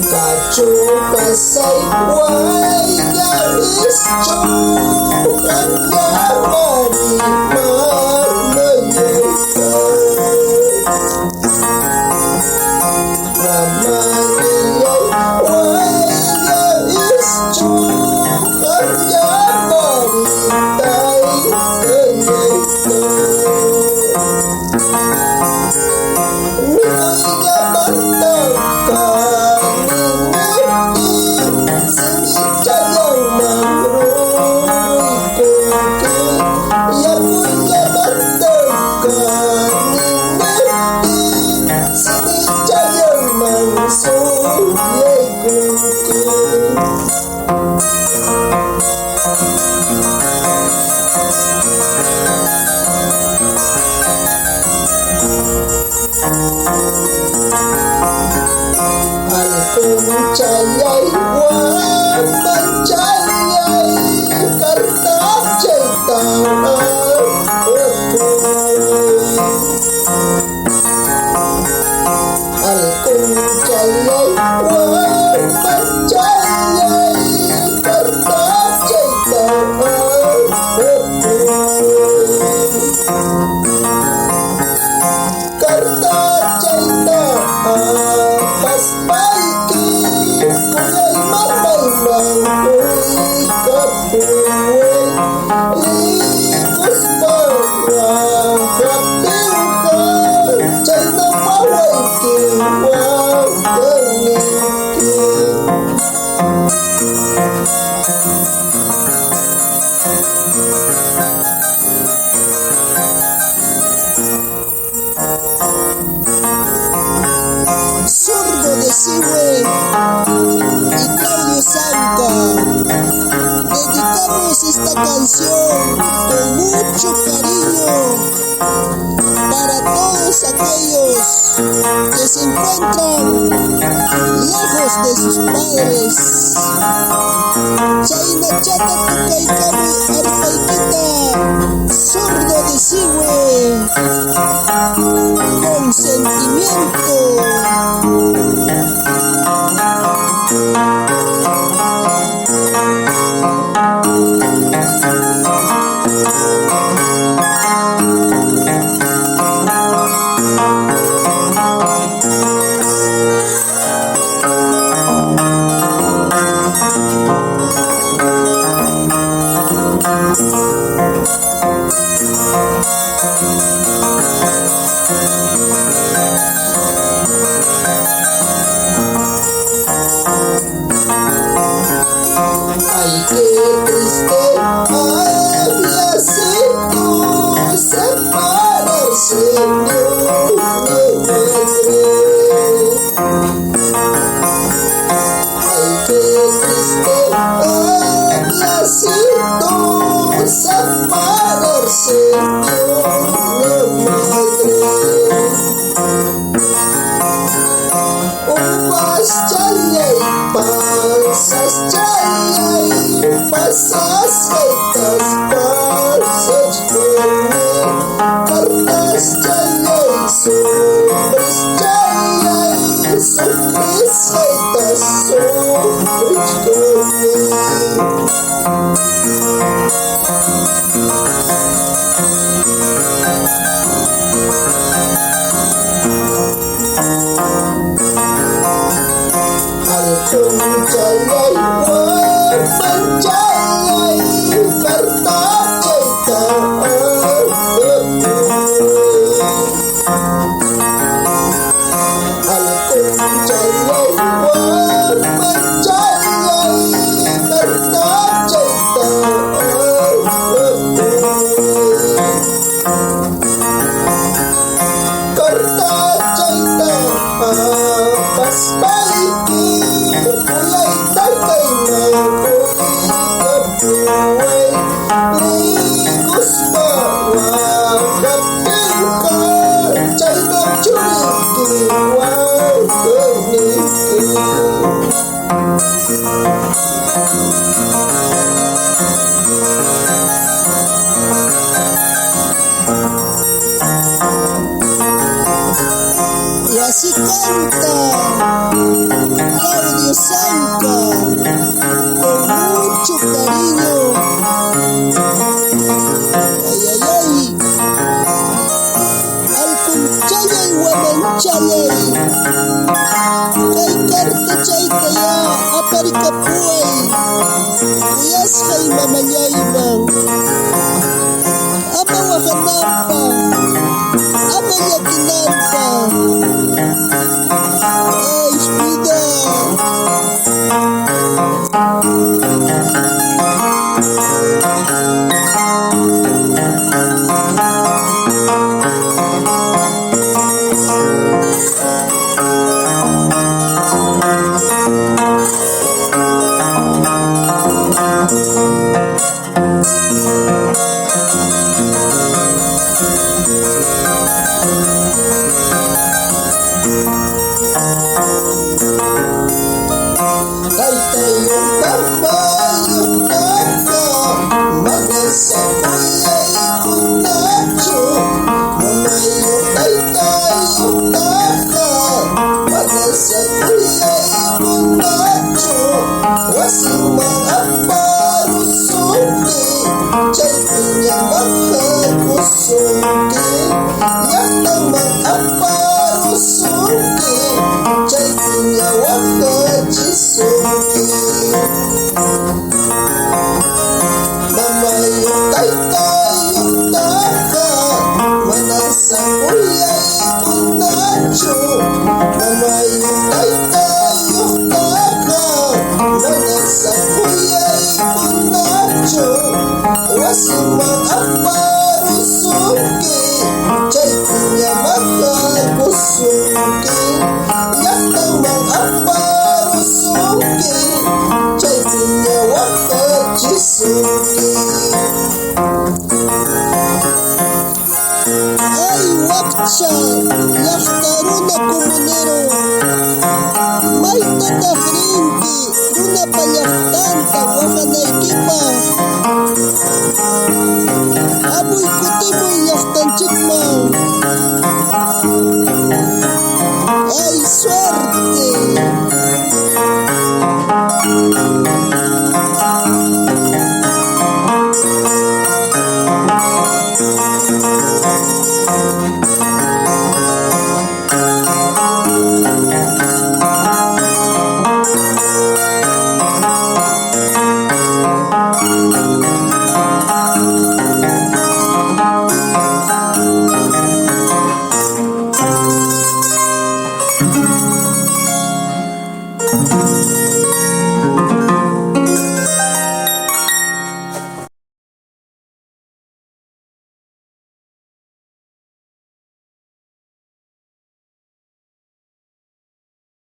Kacu kasai wai garis cukan ya mari menyeka Ramaniai wai garis cukan ya mari tai menyeka Nikoinya bantangkan Cayai wan mencayai karta cetang Alkun cayai wan mencayai karta cetang Karta cetang pas baiki Kulay mamay mangkoy kapuway Likos parang kapting ka Chay na maway kiwang gangikin Zurdo de Siwe y Claudio Zanca, dedicamos esta canción con mucho cariño para todos aquellos que se encuentran lejos de sus padres. Chayna chata tukay kami arpaykita, Zurdo de Siwe, con sentimiento. Ay, qué triste había sido separarse de una madre. Ay, qué triste había sido separarse de una madre. Umas cayay, pasas cayay, pasas rectas, pasas cayay, cartas cayay, sobres cayay, sobres rectas, sobres Alkun cayay wan mencayai karta cetang Alkun cayay wan mencayai karta cetang Karta cetang pas baiki Kulay tatay mangkoy kapuway Likos parang kapting ka Chay na chulik kiwang gangikin Santa, Claudio Sanca, con mucho cariño. Ay, ay, ay. Al Kunchalay Wamanchalay, kay Karta Chay kaya aparikapuay, kuyas kay mamayaybang, ama wakanapa, ama yakinapa. Ay, Spida. Kay tayong papa, mag-isa kuya.